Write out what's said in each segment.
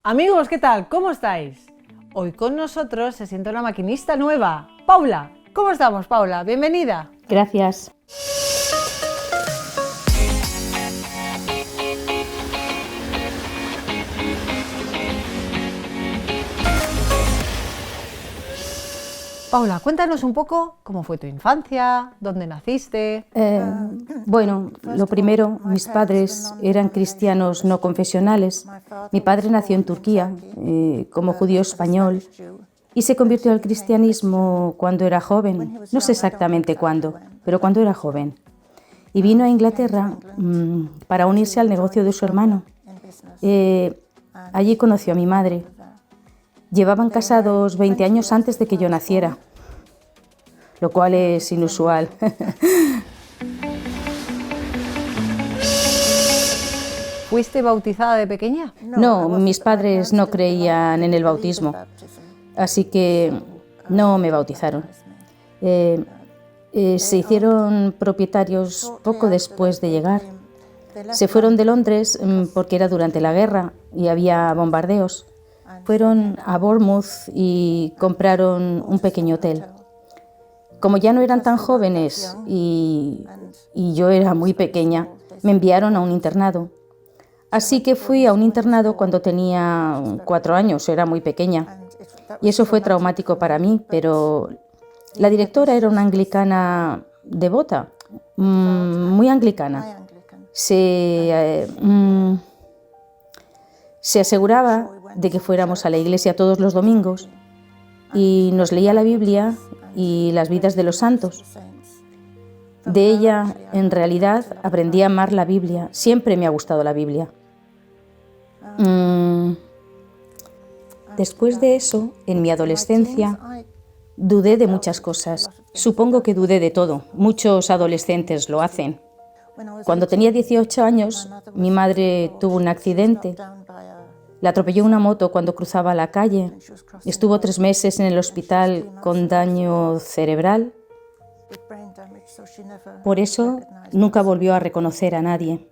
Amigos, ¿qué tal? ¿Cómo estáis? Hoy con nosotros se sienta una maquinista nueva, Paula. ¿Cómo estamos, Paula? Bienvenida. Gracias. Paula, cuéntanos un poco cómo fue tu infancia, dónde naciste. Bueno, lo primero, mis padres eran cristianos no confesionales. Mi padre nació en Turquía como judío español y se convirtió al cristianismo cuando era joven. No sé exactamente cuándo, pero cuando era joven. Y vino a Inglaterra para unirse al negocio de su hermano. Allí conoció a mi madre. Llevaban casados 20 años antes de que yo naciera, lo cual es inusual. ¿Fuiste bautizada de pequeña? No, mis padres no creían en el bautismo, así que no me bautizaron. Se hicieron propietarios poco después de llegar. Se fueron de Londres porque era durante la guerra y había bombardeos. Fueron a Bournemouth y compraron un pequeño hotel. Como ya no eran tan jóvenes y yo era muy pequeña, me enviaron a un internado. Así que fui a un internado cuando tenía 4 años, era muy pequeña. Y eso fue traumático para mí, pero la directora era una anglicana devota, muy anglicana. Se aseguraba de que fuéramos a la iglesia todos los domingos y nos leía la Biblia y las vidas de los santos. De ella, en realidad, aprendí a amar la Biblia. Siempre me ha gustado la Biblia. Después de eso, en mi adolescencia, dudé de muchas cosas. Supongo que dudé de todo. Muchos adolescentes lo hacen. Cuando tenía 18 años, mi madre tuvo un accidente. La atropelló una moto cuando cruzaba la calle. Estuvo 3 meses en el hospital con daño cerebral. Por eso nunca volvió a reconocer a nadie.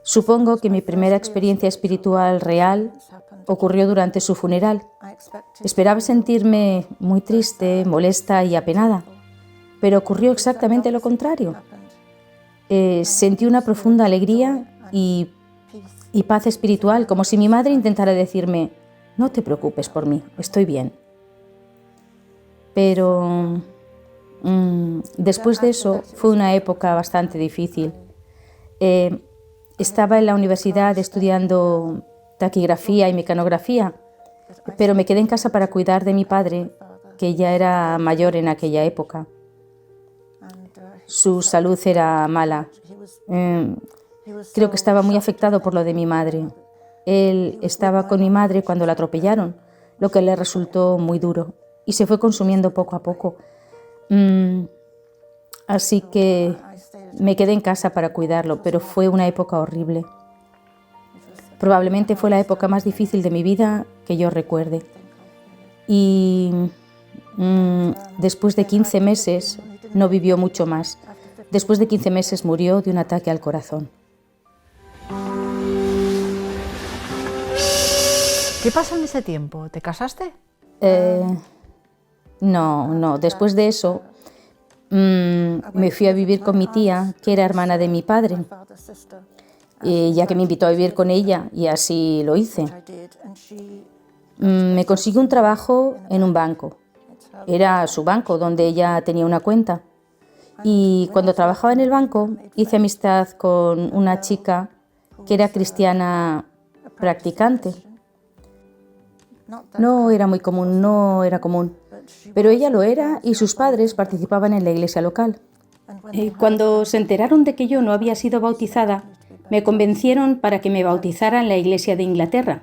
Supongo que mi primera experiencia espiritual real ocurrió durante su funeral. Esperaba sentirme muy triste, molesta y apenada, pero ocurrió exactamente lo contrario. Sentí una profunda alegría y paz espiritual, como si mi madre intentara decirme: no te preocupes por mí, estoy bien. Pero después de eso fue una época bastante difícil. Estaba en la universidad estudiando taquigrafía y mecanografía, pero me quedé en casa para cuidar de mi padre, que ya era mayor en aquella época. Su salud era mala. Creo que estaba muy afectado por lo de mi madre. Él estaba con mi madre cuando la atropellaron, lo que le resultó muy duro y se fue consumiendo poco a poco. Así que me quedé en casa para cuidarlo, pero fue una época horrible. Probablemente fue la época más difícil de mi vida que yo recuerde. Y después de 15 meses no vivió mucho más. Después de 15 meses murió de un ataque al corazón. ¿Qué pasó en ese tiempo? ¿Te casaste? No. Después de eso me fui a vivir con mi tía, que era hermana de mi padre, ya que me invitó a vivir con ella, y así lo hice. Me consiguió un trabajo en un banco. Era su banco, donde ella tenía una cuenta. Y cuando trabajaba en el banco, hice amistad con una chica que era cristiana practicante. No era común, pero ella lo era y sus padres participaban en la iglesia local. Cuando se enteraron de que yo no había sido bautizada, me convencieron para que me bautizara en la iglesia de Inglaterra.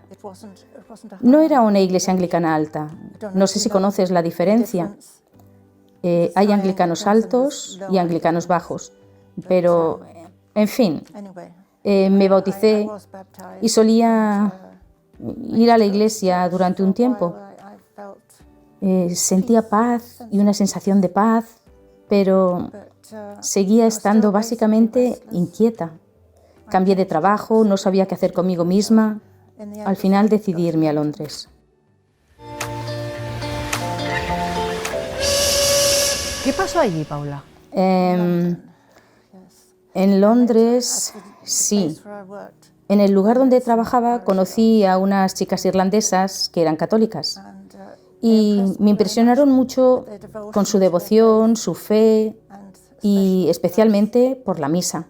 No era una iglesia anglicana alta. No sé si conoces la diferencia. Hay anglicanos altos y anglicanos bajos, pero, en fin, me bauticé y solía ir a la iglesia durante un tiempo. Sentía paz y una sensación de paz, pero seguía estando básicamente inquieta. Cambié de trabajo, no sabía qué hacer conmigo misma. Al final decidí irme a Londres. ¿Qué pasó allí, Paula? En Londres, sí. En el lugar donde trabajaba conocí a unas chicas irlandesas que eran católicas y me impresionaron mucho con su devoción, su fe y especialmente por la misa.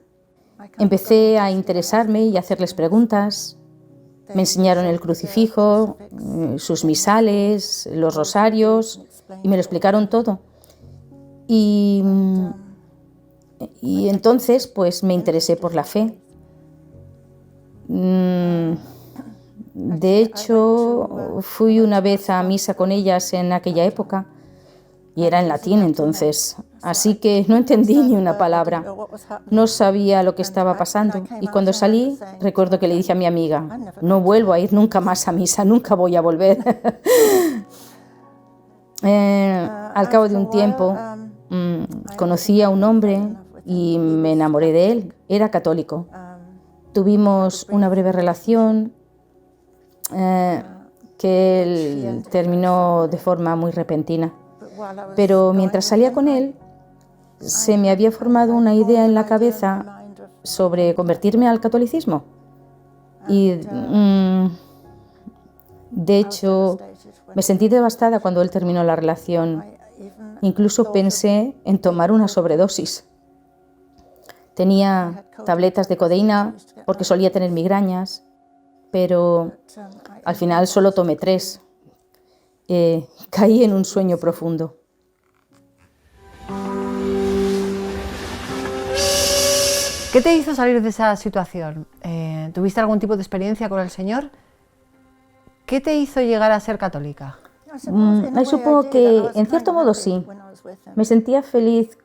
Empecé a interesarme y a hacerles preguntas. Me enseñaron el crucifijo, sus misales, los rosarios y me lo explicaron todo. Y entonces pues me interesé por la fe. De hecho, fui una vez a misa con ellas en aquella época y era en latín entonces, así que no entendí ni una palabra. No sabía lo que estaba pasando y cuando salí recuerdo que le dije a mi amiga, no vuelvo a ir nunca más a misa, nunca voy a volver. Al cabo de un tiempo conocí a un hombre y me enamoré de él, era católico. Tuvimos una breve relación que él terminó de forma muy repentina. Pero mientras salía con él, se me había formado una idea en la cabeza sobre convertirme al catolicismo. Y de hecho, me sentí devastada cuando él terminó la relación. Incluso pensé en tomar una sobredosis. Tenía tabletas de codeína porque solía tener migrañas, pero al final solo tomé 3. Caí en un sueño profundo. ¿Qué te hizo salir de esa situación? ¿Tuviste algún tipo de experiencia con el Señor? ¿Qué te hizo llegar a ser católica? Supongo que en cierto modo sí. Me sentía feliz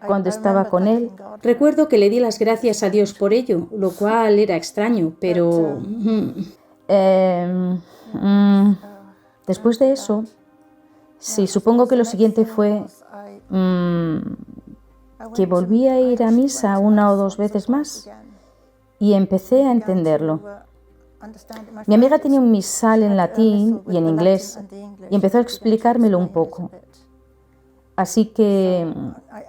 cuando estaba con él. Recuerdo que le di las gracias a Dios por ello, lo cual era extraño, pero después de eso, sí, supongo que lo siguiente fue que volví a ir a misa 1 o 2 veces más y empecé a entenderlo. Mi amiga tenía un misal en latín y en inglés y empezó a explicármelo un poco. Así que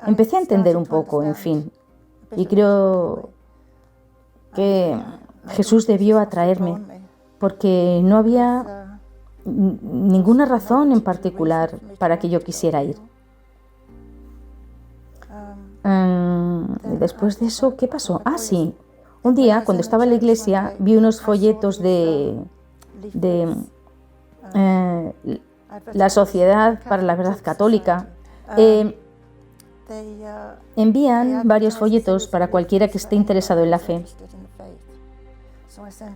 empecé a entender un poco, en fin, y creo que Jesús debió atraerme porque no había ninguna razón en particular para que yo quisiera ir. Después de eso, ¿qué pasó? Sí, un día cuando estaba en la iglesia vi unos folletos de la Sociedad para la Verdad Católica. Envían varios folletos para cualquiera que esté interesado en la fe.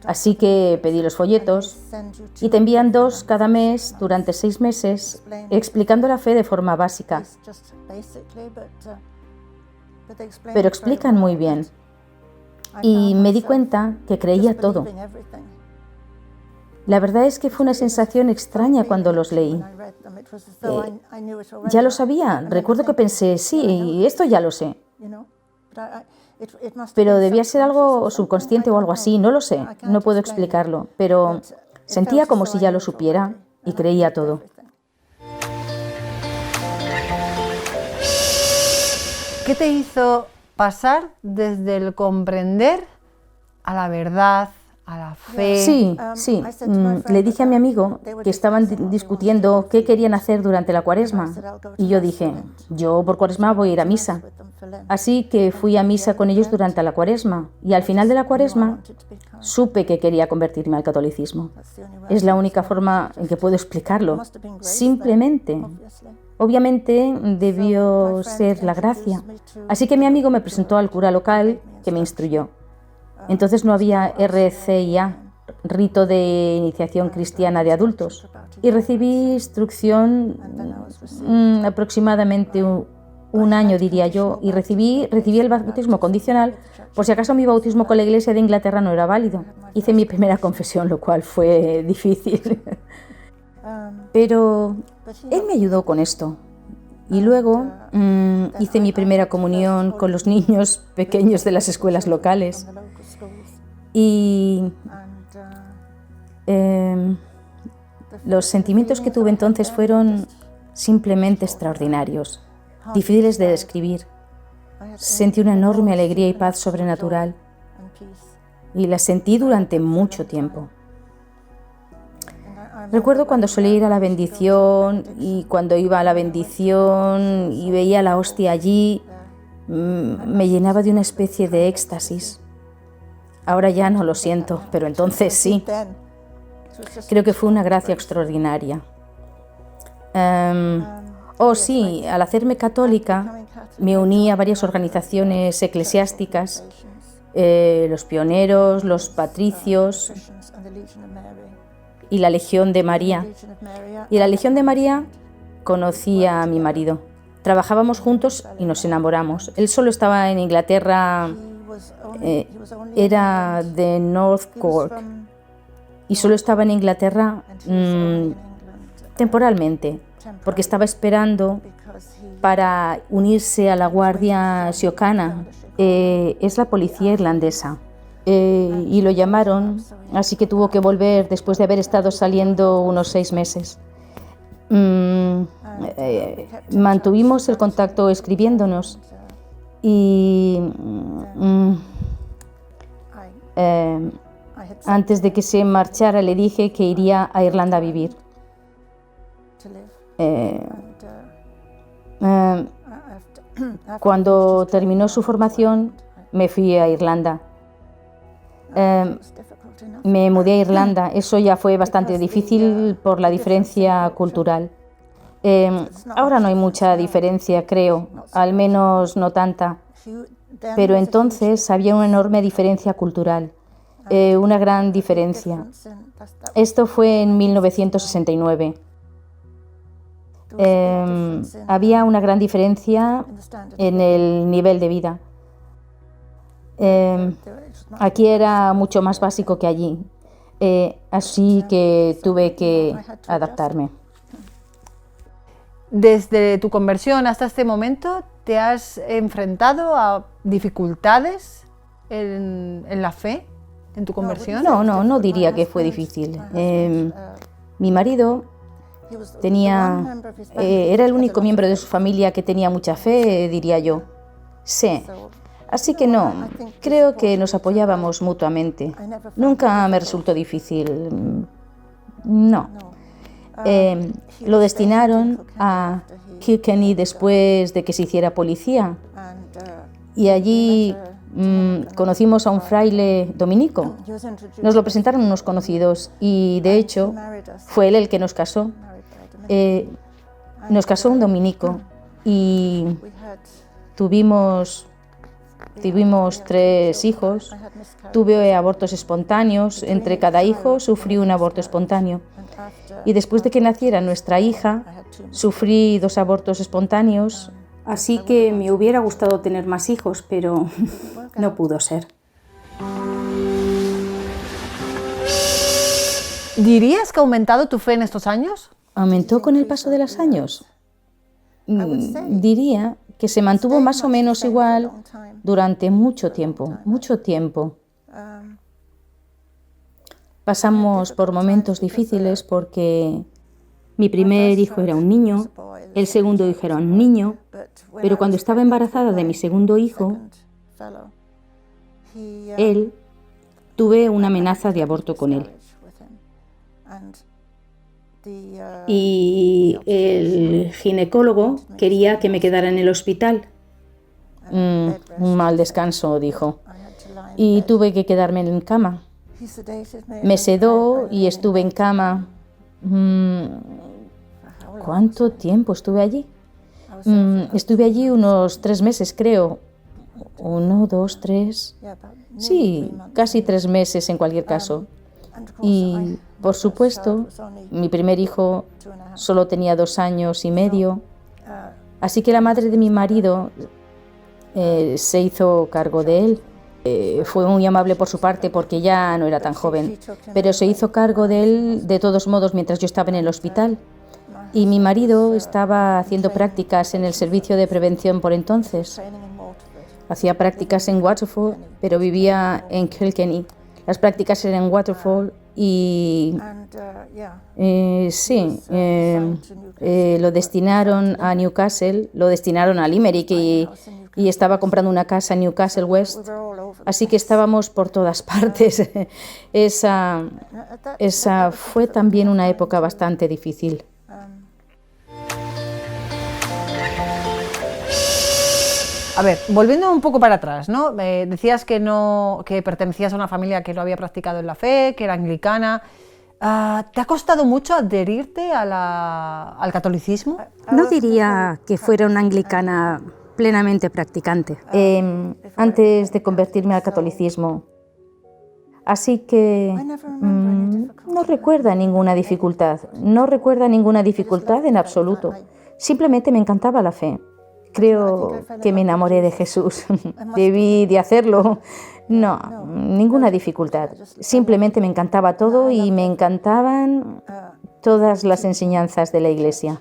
Así que pedí los folletos y te envían 2 cada mes durante 6 meses explicando la fe de forma básica. Pero explican muy bien. Y me di cuenta que creía todo. La verdad es que fue una sensación extraña cuando los leí. Ya lo sabía. Recuerdo que pensé, sí, esto ya lo sé. Pero debía ser algo subconsciente o algo así, no lo sé, no puedo explicarlo. Pero sentía como si ya lo supiera y creía todo. ¿Qué te hizo pasar desde el comprender a la verdad, a la fe? Sí. Le dije a mi amigo que estaban discutiendo qué querían hacer durante la Cuaresma. Y yo dije, yo por Cuaresma voy a ir a misa. Así que fui a misa con ellos durante la Cuaresma. Y al final de la Cuaresma supe que quería convertirme al catolicismo. Es la única forma en que puedo explicarlo. Simplemente. Obviamente debió ser la gracia. Así que mi amigo me presentó al cura local que me instruyó. Entonces no había RCIA, Rito de Iniciación Cristiana de Adultos, y recibí instrucción aproximadamente un año, diría yo, y recibí el bautismo condicional por si acaso mi bautismo con la Iglesia de Inglaterra no era válido. Hice mi primera confesión, lo cual fue difícil. Pero él me ayudó con esto Y luego hice mi primera comunión con los niños pequeños de las escuelas locales. Y los sentimientos que tuve entonces fueron simplemente extraordinarios, difíciles de describir. Sentí una enorme alegría y paz sobrenatural y la sentí durante mucho tiempo. Recuerdo cuando solía ir a la bendición y cuando iba a la bendición y veía la hostia allí, me llenaba de una especie de éxtasis. Ahora ya no lo siento, pero entonces sí. Creo que fue una gracia extraordinaria. Sí, al hacerme católica me uní a varias organizaciones eclesiásticas, los pioneros, los patricios y la Legión de María. Y en la Legión de María conocí a mi marido. Trabajábamos juntos y nos enamoramos. Él solo estaba en Inglaterra, era de North Cork, y solo estaba en Inglaterra temporalmente, porque estaba esperando para unirse a la Guardia Síocana. Es la policía irlandesa. Y lo llamaron, así que tuvo que volver después de haber estado saliendo unos 6 meses. Mantuvimos el contacto escribiéndonos y antes de que se marchara le dije que iría a Irlanda a vivir. Cuando terminó su formación me fui a Irlanda. Me mudé a Irlanda. Eso ya fue bastante difícil por la diferencia cultural. Ahora no hay mucha diferencia, creo, al menos no tanta. Pero entonces había una enorme diferencia cultural, una gran diferencia. Esto fue en 1969. Había una gran diferencia en el nivel de vida. Aquí era mucho más básico que allí, así que tuve que adaptarme. Desde tu conversión hasta este momento, ¿te has enfrentado a dificultades en la fe, en tu conversión? No diría que fue difícil. Mi marido era el único miembro de su familia que tenía mucha fe, diría yo. Sí. Así que no, creo que nos apoyábamos mutuamente. Nunca me resultó difícil. No. Lo destinaron a Kilkenny después de que se hiciera policía. Y allí conocimos a un fraile dominico. Nos lo presentaron unos conocidos y, de hecho, fue él el que nos casó. Nos casó un dominico y tuvimos 3 hijos. Tuve abortos espontáneos. Entre cada hijo sufrí un aborto espontáneo. Y después de que naciera nuestra hija, sufrí 2 abortos espontáneos. Así que me hubiera gustado tener más hijos, pero no pudo ser. ¿Dirías que ha aumentado tu fe en estos años? ¿Aumentó con el paso de los años? Diría que se mantuvo más o menos igual durante mucho tiempo. Pasamos por momentos difíciles porque mi primer hijo era un niño, el segundo hijo era un niño, pero cuando estaba embarazada de mi segundo hijo, tuve una amenaza de aborto con él. Y el ginecólogo quería que me quedara en el hospital. Un mal descanso, dijo. Y tuve que quedarme en cama. Me sedó y estuve en cama. ¿Cuánto tiempo estuve allí? Estuve allí unos 3 meses, creo. 1, 2, 3. Sí, casi 3 meses en cualquier caso. Y, por supuesto, mi primer hijo solo tenía 2 años y medio. Así que la madre de mi marido se hizo cargo de él. Fue muy amable por su parte porque ya no era tan joven, pero se hizo cargo de él de todos modos mientras yo estaba en el hospital. Y mi marido estaba haciendo prácticas en el servicio de prevención por entonces. Hacía prácticas en Waterford, pero vivía en Kilkenny. Las prácticas eran en Waterford y lo destinaron a Newcastle, lo destinaron a Limerick y estaba comprando una casa en Newcastle West. Así que estábamos por todas partes. Esa fue también una época bastante difícil. A ver, volviendo un poco para atrás, ¿no? Decías que pertenecías a una familia que no había practicado en la fe, que era anglicana. ¿Te ha costado mucho adherirte al catolicismo? No diría que fuera una anglicana plenamente practicante antes de convertirme al catolicismo. Así que no recuerda ninguna dificultad. No recuerda ninguna dificultad en absoluto. Simplemente me encantaba la fe. Creo que me enamoré de Jesús. Debí de hacerlo. No, ninguna dificultad. Simplemente me encantaba todo y me encantaban todas las enseñanzas de la Iglesia.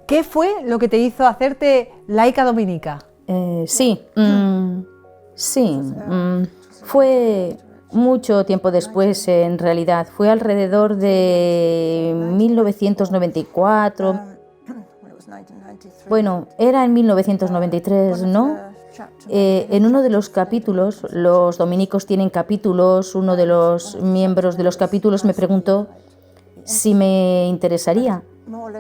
¿Qué fue lo que te hizo hacerte laica dominica? Fue mucho tiempo después, en realidad. Fue alrededor de 1994. Bueno, era en 1993, ¿no? En uno de los capítulos, los dominicos tienen capítulos, uno de los miembros de los capítulos me preguntó si me interesaría.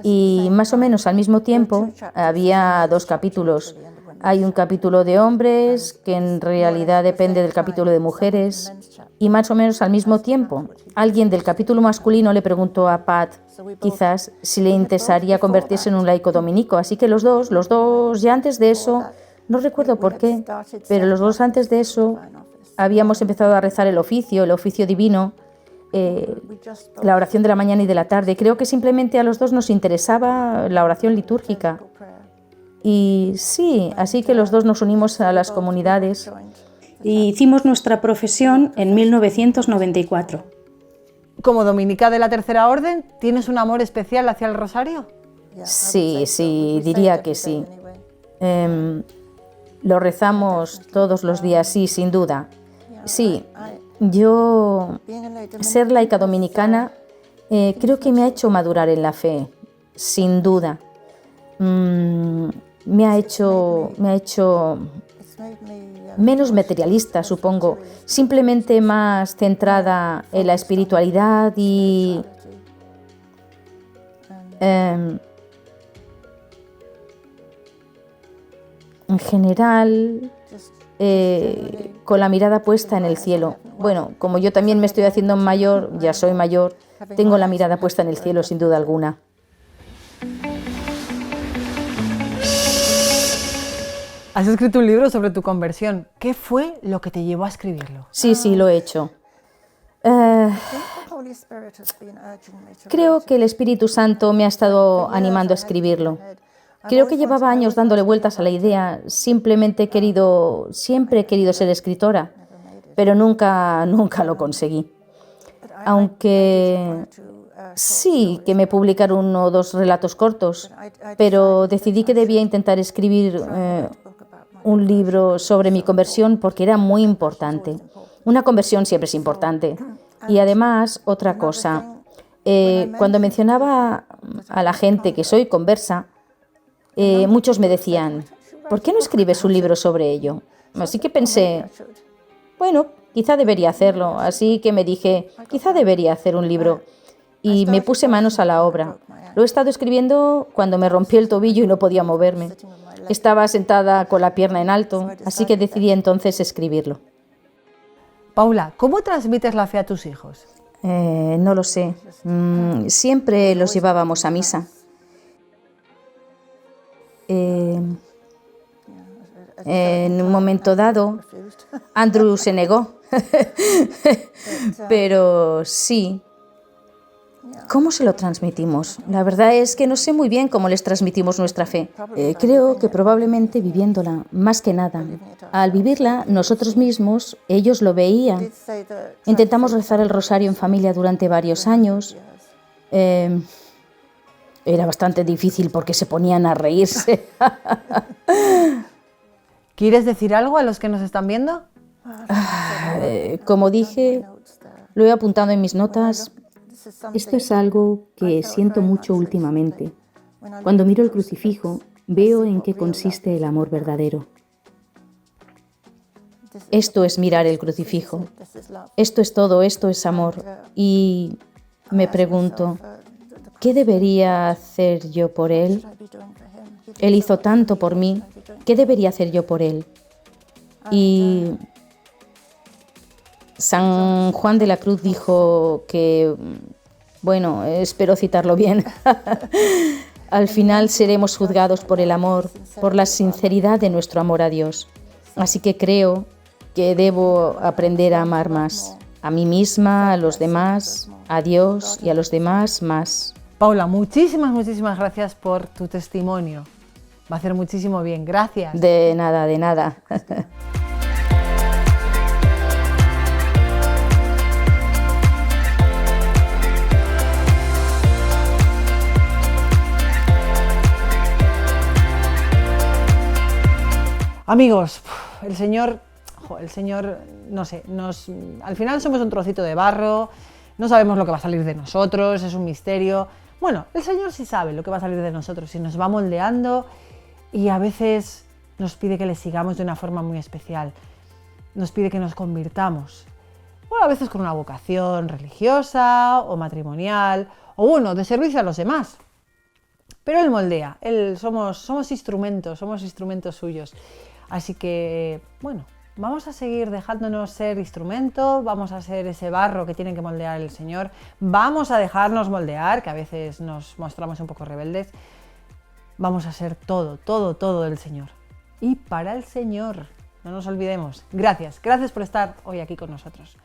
Y más o menos al mismo tiempo había dos capítulos. Hay un capítulo de hombres que en realidad depende del capítulo de mujeres. Y más o menos al mismo tiempo, alguien del capítulo masculino le preguntó a Pat quizás si le interesaría convertirse en un laico dominico. Así que los dos ya antes de eso, no recuerdo por qué, pero los dos antes de eso habíamos empezado a rezar el oficio divino, la oración de la mañana y de la tarde. Creo que simplemente a los dos nos interesaba la oración litúrgica. Y sí, así que los dos nos unimos a las comunidades. Y hicimos nuestra profesión en 1994. Como dominica de la Tercera Orden, ¿tienes un amor especial hacia el rosario? Sí, diría que sí. Lo rezamos todos los días, sí, sin duda. Sí, yo, ser laica dominicana, creo que me ha hecho madurar en la fe, sin duda. Me ha hecho menos materialista, supongo, simplemente más centrada en la espiritualidad y en general con la mirada puesta en el cielo. Bueno, como yo también me estoy haciendo mayor, ya soy mayor, tengo la mirada puesta en el cielo sin duda alguna. Has escrito un libro sobre tu conversión. ¿Qué fue lo que te llevó a escribirlo? Sí, lo he hecho. Creo que el Espíritu Santo me ha estado animando a escribirlo. Creo que llevaba años dándole vueltas a la idea. Siempre he querido ser escritora, pero nunca lo conseguí. Aunque sí que me publicaron 1 o 2 relatos cortos, pero decidí que debía intentar escribir un libro sobre mi conversión porque era muy importante. Una conversión siempre es importante. Y además, otra cosa, cuando mencionaba a la gente que soy conversa, muchos me decían, ¿por qué no escribes un libro sobre ello? Así que pensé, bueno, quizá debería hacerlo. Así que me dije, quizá debería hacer un libro. Y me puse manos a la obra. Lo he estado escribiendo cuando me rompí el tobillo y no podía moverme. Estaba sentada con la pierna en alto, así que decidí entonces escribirlo. Paula, ¿cómo transmites la fe a tus hijos? No lo sé. Siempre los llevábamos a misa. En un momento dado, Andrew se negó. Pero sí. ¿Cómo se lo transmitimos? La verdad es que no sé muy bien cómo les transmitimos nuestra fe. Creo que probablemente viviéndola, más que nada. Al vivirla, nosotros mismos, ellos lo veían. Intentamos rezar el rosario en familia durante varios años. Era bastante difícil porque se ponían a reírse. ¿Quieres decir algo a los que nos están viendo? Como dije, lo he apuntado en mis notas. Esto es algo que siento mucho últimamente. Cuando miro el crucifijo, veo en qué consiste el amor verdadero. Esto es mirar el crucifijo. Esto es todo, esto es amor. Y me pregunto, ¿qué debería hacer yo por él? Él hizo tanto por mí. ¿Qué debería hacer yo por él? Y San Juan de la Cruz dijo que, bueno, espero citarlo bien, al final seremos juzgados por el amor, por la sinceridad de nuestro amor a Dios. Así que creo que debo aprender a amar más, a mí misma, a los demás, a Dios y a los demás más. Paula, muchísimas gracias por tu testimonio. Va a hacer muchísimo bien. Gracias. De nada, de nada. Amigos, el Señor, no sé, al final somos un trocito de barro, no sabemos lo que va a salir de nosotros, es un misterio. Bueno, el Señor sí sabe lo que va a salir de nosotros y nos va moldeando y a veces nos pide que le sigamos de una forma muy especial. Nos pide que nos convirtamos. Bueno, a veces con una vocación religiosa o matrimonial o bueno, de servicio a los demás. Pero Él moldea, somos instrumentos suyos. Así que, bueno, vamos a seguir dejándonos ser instrumento, vamos a ser ese barro que tiene que moldear el Señor, vamos a dejarnos moldear, que a veces nos mostramos un poco rebeldes, vamos a ser todo del Señor. Y para el Señor, no nos olvidemos. Gracias por estar hoy aquí con nosotros.